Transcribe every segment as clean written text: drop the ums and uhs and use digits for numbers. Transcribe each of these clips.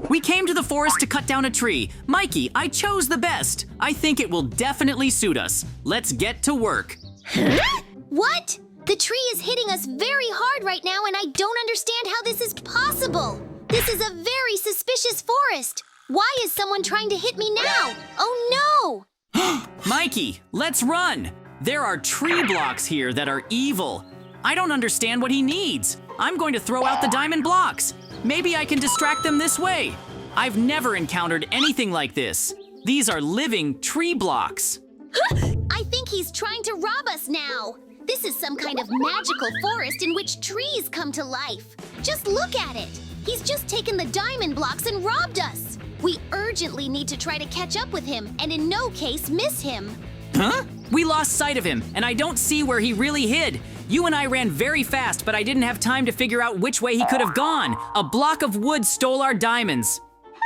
We came to the forest to cut down a tree. Mikey, I chose the best. I think it will definitely suit us. Let's get to work. What? The tree is hitting us very hard right now, and I don't understand how this is possible. This is a very suspicious forest. Why is someone trying to hit me now? Oh no! Mikey, let's run. There are tree blocks here that are evil. I don't understand what he needs. I'm going to throw out the diamond blocks. Maybe I can distract them this way. I've never encountered anything like this. These are living tree blocks. I think he's trying to rob us now. This is some kind of magical forest in which trees come to life. Just look at it. He's just taken the diamond blocks and robbed us. We urgently need to try to catch up with him and in no case miss him. Huh? We lost sight of him, and I don't see where he really hid. You and I ran very fast, but I didn't have time to figure out which way he could have gone. A block of wood stole our diamonds.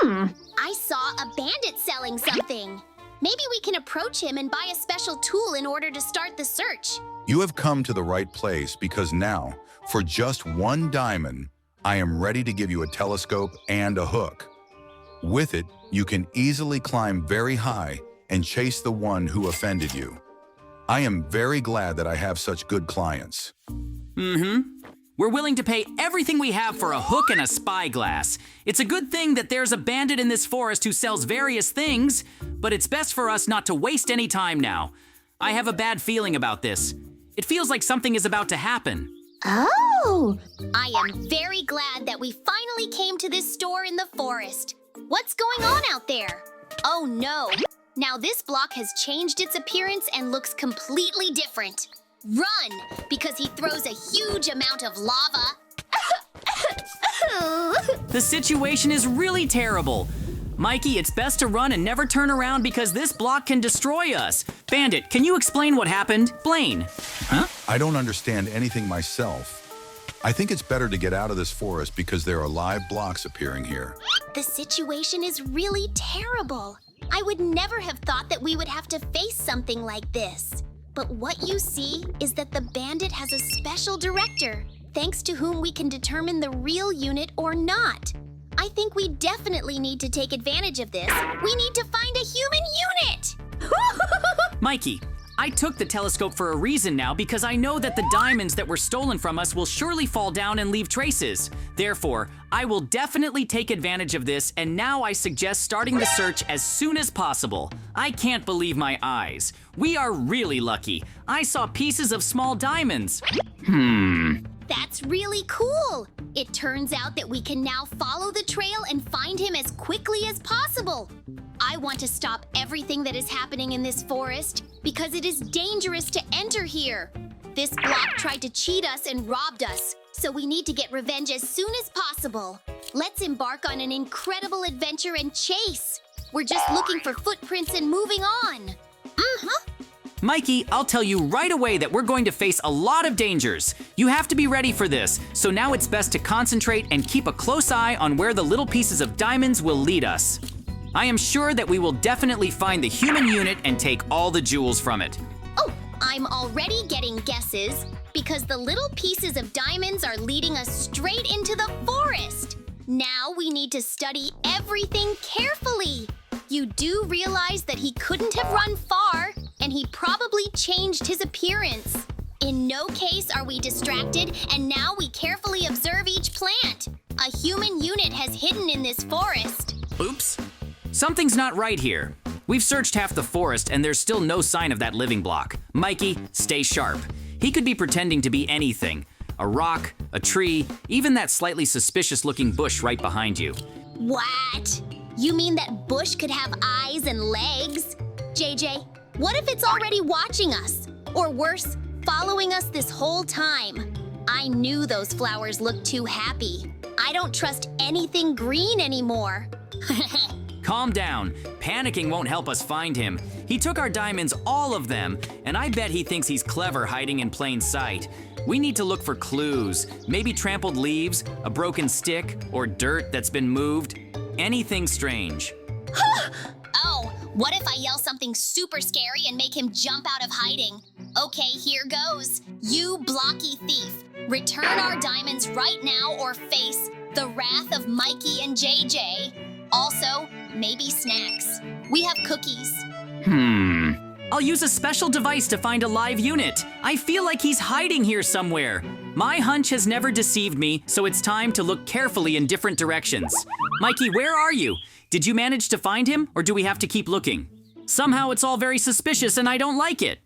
I saw a bandit selling something. Maybe we can approach him and buy a special tool in order to start the search. You have come to the right place because now, for just 1 diamond, I am ready to give you a telescope and a hook. With it, you can easily climb very high and chase the one who offended you. I am very glad that I have such good clients. We're willing to pay everything we have for a hook and a spyglass. It's a good thing that there's a bandit in this forest who sells various things, but it's best for us not to waste any time now. I have a bad feeling about this. It feels like something is about to happen. Oh! I am very glad that we finally came to this store in the forest. What's going on out there? Oh no! Now this block has changed its appearance and looks completely different. Run! Because he throws a huge amount of lava. The situation is really terrible. Mikey, it's best to run and never turn around because this block can destroy us. Bandit, can you explain what happened? Blaine. Huh? I don't understand anything myself. I think it's better to get out of this forest because there are live blocks appearing here. The situation is really terrible. I would never have thought that we would have to face something like this. But what you see is that the bandit has a special director, thanks to whom we can determine the real unit or not. I think we definitely need to take advantage of this. We need to find a human unit! Mikey, I took the telescope for a reason now because I know that the diamonds that were stolen from us will surely fall down and leave traces. Therefore, I will definitely take advantage of this, and now I suggest starting the search as soon as possible. I can't believe my eyes. We are really lucky. I saw pieces of small diamonds. That's really cool! It turns out that we can now follow the trail and find him as quickly as possible. I want to stop everything that is happening in this forest because it is dangerous to enter here. This block tried to cheat us and robbed us, so we need to get revenge as soon as possible. Let's embark on an incredible adventure and chase. We're just looking for footprints and moving on. Mikey, I'll tell you right away that we're going to face a lot of dangers. You have to be ready for this, so now it's best to concentrate and keep a close eye on where the little pieces of diamonds will lead us. I am sure that we will definitely find the human unit and take all the jewels from it. Oh, I'm already getting guesses because the little pieces of diamonds are leading us straight into the forest. Now we need to study everything carefully. You do realize that he couldn't have run far, and he probably changed his appearance. In no case are we distracted, and now we carefully observe each plant. A human unit has hidden in this forest. Oops. Something's not right here. We've searched half the forest, and there's still no sign of that living block. Mikey, stay sharp. He could be pretending to be anything. A rock, a tree, even that slightly suspicious-looking bush right behind you. What? You mean that bush could have eyes and legs? JJ, what if it's already watching us? Or worse, following us this whole time? I knew those flowers looked too happy. I don't trust anything green anymore. Calm down. Panicking won't help us find him. He took our diamonds, all of them, and I bet he thinks he's clever hiding in plain sight. We need to look for clues. Maybe trampled leaves, a broken stick, or dirt that's been moved. Anything strange. Oh, what if I yell something super scary and make him jump out of hiding? Okay, here goes. You blocky thief. Return our diamonds right now or face The wrath of Mikey and JJ. Also, maybe snacks. We have cookies. I'll use a special device to find a live unit. I feel like he's hiding here somewhere. My hunch has never deceived me, so it's time to look carefully in different directions. Mikey, where are you? Did you manage to find him, or do we have to keep looking? Somehow it's all very suspicious and I don't like it.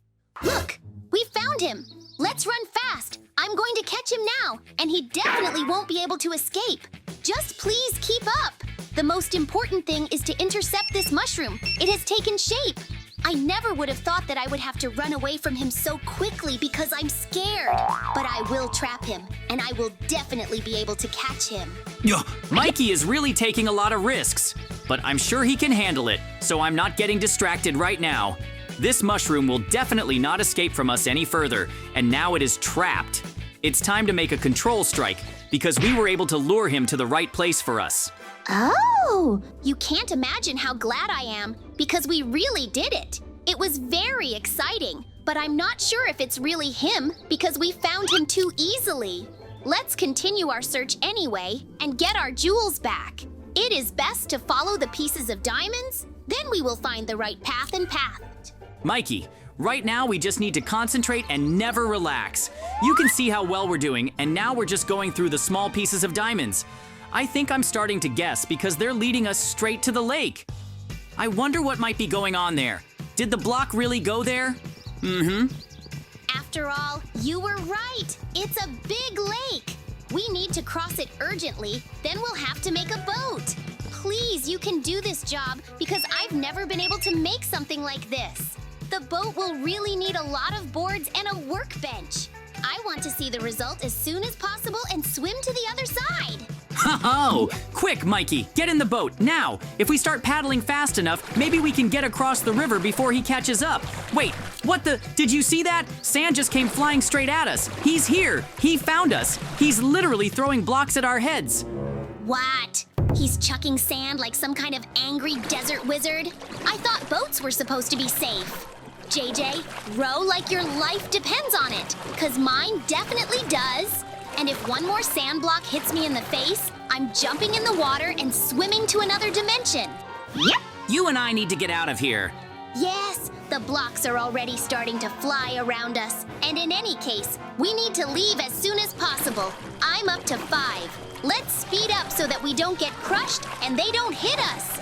Look, we found him. Let's run fast. I'm going to catch him now, and he definitely won't be able to escape. Just please keep up. The most important thing is to intercept this mushroom. It has taken shape. I never would have thought that I would have to run away from him so quickly because I'm scared. But I will trap him, and I will definitely be able to catch him. Mikey is really taking a lot of risks, but I'm sure he can handle it, so I'm not getting distracted right now. This mushroom will definitely not escape from us any further, and now it is trapped. It's time to make a control strike, because we were able to lure him to the right place for us. Oh, you can't imagine how glad I am, because we really did it. It was very exciting, but I'm not sure if it's really him, because we found him too easily. Let's continue our search anyway, and get our jewels back. It is best to follow the pieces of diamonds, then we will find the right path and path. Mikey, right now we just need to concentrate and never relax. You can see how well we're doing, and now we're just going through the small pieces of diamonds. I think I'm starting to guess because they're leading us straight to the lake. I wonder what might be going on there. Did the block really go there? After all, you were right. It's a big lake. We need to cross it urgently, then we'll have to make a boat. Please, you can do this job because I've never been able to make something like this. The boat will really need a lot of boards and a workbench. I want to see the result as soon as possible and swim to the other side. Oh, quick, Mikey, get in the boat, now! If we start paddling fast enough, maybe we can get across the river before he catches up. Wait, what the? Did you see that? Sand just came flying straight at us. He's here. He found us. He's literally throwing blocks at our heads. What? He's chucking sand like some kind of angry desert wizard? I thought boats were supposed to be safe. JJ, row like your life depends on it, 'cause mine definitely does. And if one more sand block hits me in the face, I'm jumping in the water and swimming to another dimension. Yep. You and I need to get out of here. Yes, the blocks are already starting to fly around us. And in any case, we need to leave as soon as possible. I'm up to 5. Let's speed up so that we don't get crushed and they don't hit us.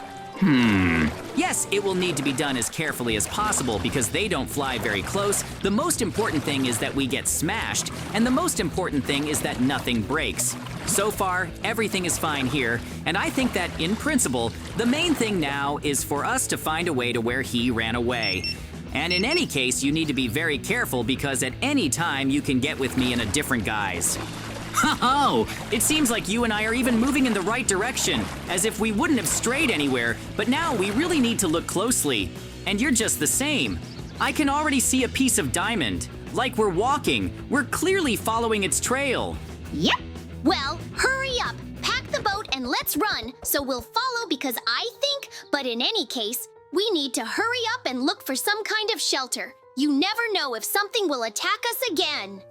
Yes, it will need to be done as carefully as possible because they don't fly very close. The most important thing is that we get smashed, and the most important thing is that nothing breaks. So far, everything is fine here, and I think that, in principle, the main thing now is for us to find a way to where he ran away. And in any case, you need to be very careful because at any time you can get with me in a different guise. Oh, it seems like you and I are even moving in the right direction, as if we wouldn't have strayed anywhere, but now we really need to look closely. And you're just the same. I can already see a piece of diamond. Like we're walking. We're clearly following its trail. Yep. Well, hurry up. Pack the boat and let's run, so we'll follow because I think, but in any case, we need to hurry up and look for some kind of shelter. You never know if something will attack us again.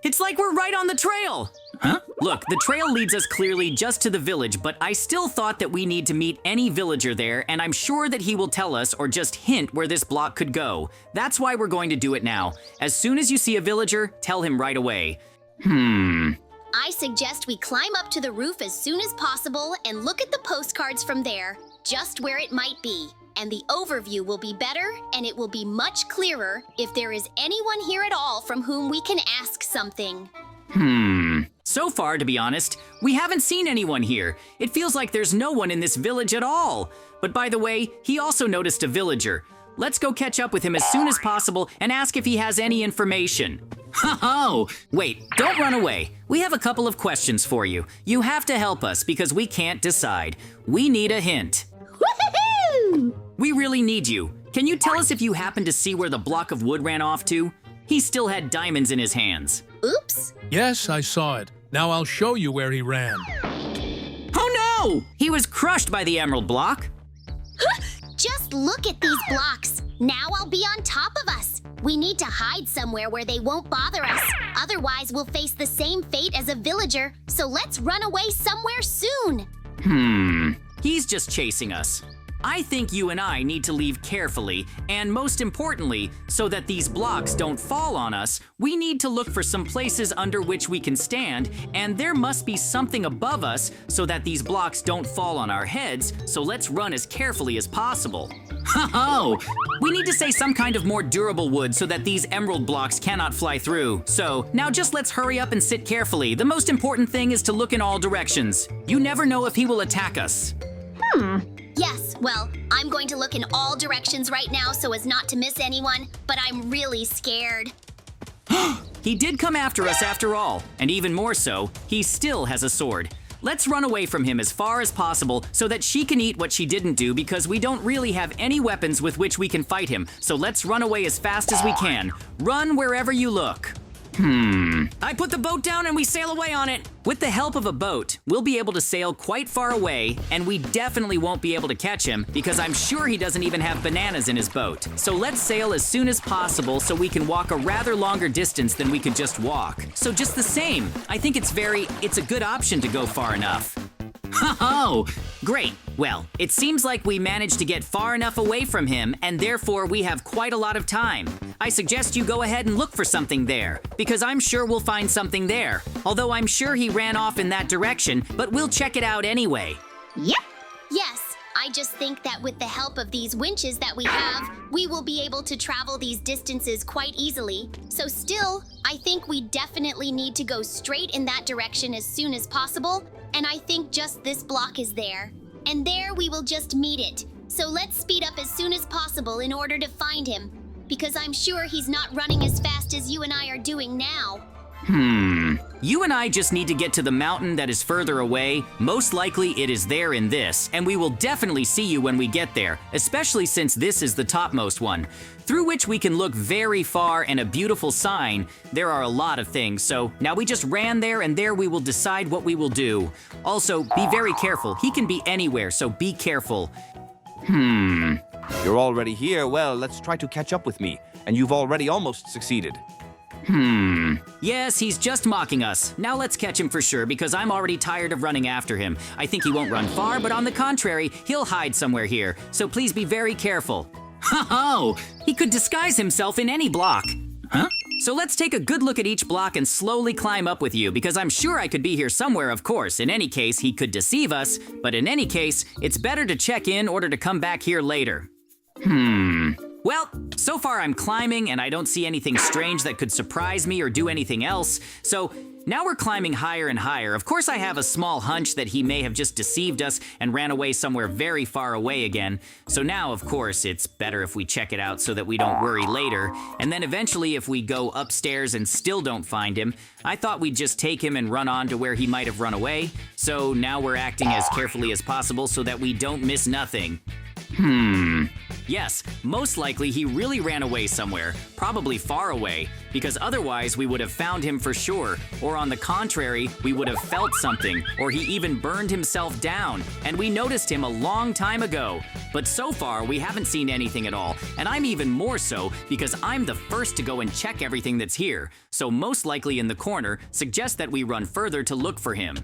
It's like we're right on the trail. Huh? Look, the trail leads us clearly just to the village, but I still thought that we need to meet any villager there, and I'm sure that he will tell us or just hint where this block could go. That's why we're going to do it now. As soon as you see a villager, tell him right away. I suggest we climb up to the roof as soon as possible and look at the postcards from there, just where it might be. And the overview will be better, and it will be much clearer if there is anyone here at all from whom we can ask something. So far, to be honest, we haven't seen anyone here. It feels like there's no one in this village at all. But by the way, he also noticed a villager. Let's go catch up with him as soon as possible and ask if he has any information. Oh, wait, don't run away. We have a couple of questions for you. You have to help us because we can't decide. We need a hint. Woohoo! We really need you. Can you tell us if you happen to see where the block of wood ran off to? He still had diamonds in his hands. Oops. Yes, I saw it. Now I'll show you where he ran. Oh no! He was crushed by the emerald block. Just look at these blocks. Now I'll be on top of us. We need to hide somewhere where they won't bother us. Otherwise, we'll face the same fate as a villager. So let's run away somewhere soon. He's just chasing us. I think you and I need to leave carefully, and most importantly, so that these blocks don't fall on us, we need to look for some places under which we can stand, and there must be something above us so that these blocks don't fall on our heads, so let's run as carefully as possible. Ho-ho! We need to say some kind of more durable wood so that these emerald blocks cannot fly through. So, now just let's hurry up and sit carefully. The most important thing is to look in all directions. You never know if he will attack us. Yes, well, I'm going to look in all directions right now so as not to miss anyone, but I'm really scared. He did come after us after all, and even more so, he still has a sword. Let's run away from him as far as possible so that she can eat what she didn't do because we don't really have any weapons with which we can fight him. So let's run away as fast as we can. Run wherever you look. I put the boat down and we sail away on it. With the help of a boat, we'll be able to sail quite far away, and we definitely won't be able to catch him because I'm sure he doesn't even have bananas in his boat. So let's sail as soon as possible so we can walk a rather longer distance than we could just walk. So just the same, I think it's a good option to go far enough. Oh, great. Well, it seems like we managed to get far enough away from him, and therefore we have quite a lot of time. I suggest you go ahead and look for something there, because I'm sure we'll find something there. Although I'm sure he ran off in that direction, but we'll check it out anyway. Yep. Yes, I just think that with the help of these winches that we have, we will be able to travel these distances quite easily. So still, I think we definitely need to go straight in that direction as soon as possible, and I think just this block is there. And there we will just meet it. So let's speed up as soon as possible in order to find him, because I'm sure he's not running as fast as you and I are doing now. You and I just need to get to the mountain that is further away. Most likely it is there in this, and we will definitely see you when we get there, especially since this is the topmost one, through which we can look very far and a beautiful sign. There are a lot of things, so now we just ran there and there we will decide what we will do. Also, be very careful. He can be anywhere, so be careful. You're already here. Well, let's try to catch up with me. And you've already almost succeeded. Yes, he's just mocking us. Now let's catch him for sure, because I'm already tired of running after him. I think he won't run far, but on the contrary, he'll hide somewhere here. So please be very careful. Ho-ho! He could disguise himself in any block. Huh? So let's take a good look at each block and slowly climb up with you, because I'm sure I could be here somewhere, of course. In any case, he could deceive us, but in any case, it's better to check in order to come back here later. Well, so far I'm climbing and I don't see anything strange that could surprise me or do anything else, so now we're climbing higher and higher. Of course I have a small hunch that he may have just deceived us and ran away somewhere very far away again, so now of course it's better if we check it out so that we don't worry later, and then eventually if we go upstairs and still don't find him, I thought we'd just take him and run on to where he might have run away, so now we're acting as carefully as possible so that we don't miss nothing. Yes, most likely he really ran away somewhere, probably far away, because otherwise we would have found him for sure, or on the contrary, we would have felt something, or he even burned himself down, and we noticed him a long time ago. But so far, we haven't seen anything at all, and I'm even more so because I'm the first to go and check everything that's here, so most likely in the corner, suggest that we run further to look for him.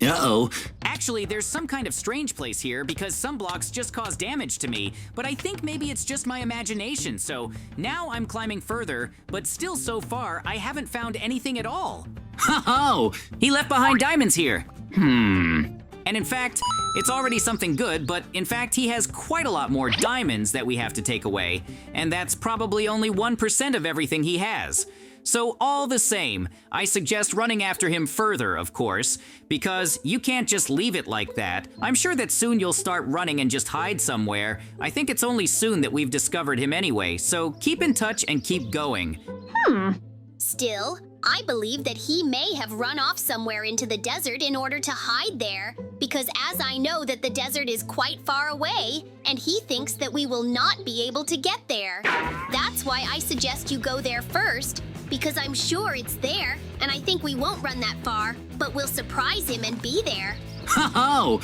Uh-oh. Actually, there's some kind of strange place here because some blocks just cause damage to me, but I think maybe it's just my imagination, so now I'm climbing further, but still so far, I haven't found anything at all. Ho-ho! He left behind diamonds here. And in fact, it's already something good, but in fact, he has quite a lot more diamonds that we have to take away, and that's probably only 1% of everything he has. So all the same, I suggest running after him further, of course, because you can't just leave it like that. I'm sure that soon you'll start running and just hide somewhere. I think it's only soon that we've discovered him anyway, so keep in touch and keep going. Still, I believe that he may have run off somewhere into the desert in order to hide there, because as I know that the desert is quite far away, and he thinks that we will not be able to get there. That's why I suggest you go there first, because I'm sure it's there, and I think we won't run that far, but we'll surprise him and be there. Ho-ho!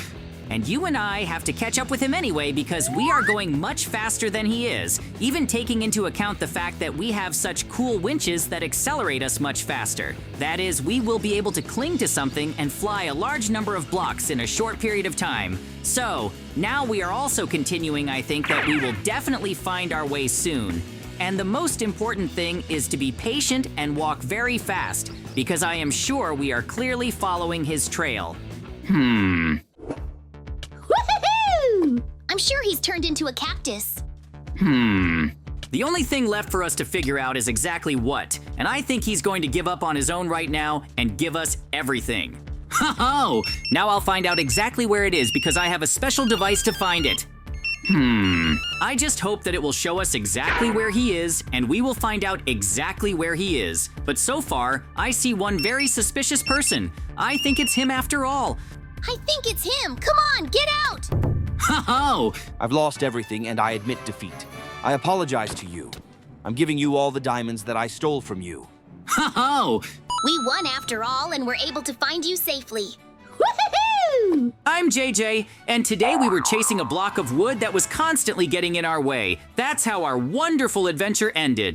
And you and I have to catch up with him anyway because we are going much faster than he is, even taking into account the fact that we have such cool winches that accelerate us much faster. That is, we will be able to cling to something and fly a large number of blocks in a short period of time. So, now we are also continuing, I think, that we will definitely find our way soon. And the most important thing is to be patient and walk very fast, because I am sure we are clearly following his trail. Woohoo! I'm sure he's turned into a cactus. The only thing left for us to figure out is exactly what, and I think he's going to give up on his own right now and give us everything. Ho-ho! Now I'll find out exactly where it is because I have a special device to find it. I just hope that it will show us exactly where he is, and we will find out exactly where he is. But so far, I see one very suspicious person. I think it's him after all. I think it's him. Come on, get out! Ho-ho! I've lost everything and I admit defeat. I apologize to you. I'm giving you all the diamonds that I stole from you. Ho-ho! We won after all and were able to find you safely. Woohoo! I'm JJ, and today we were chasing a block of wood that was constantly getting in our way. That's how our wonderful adventure ended.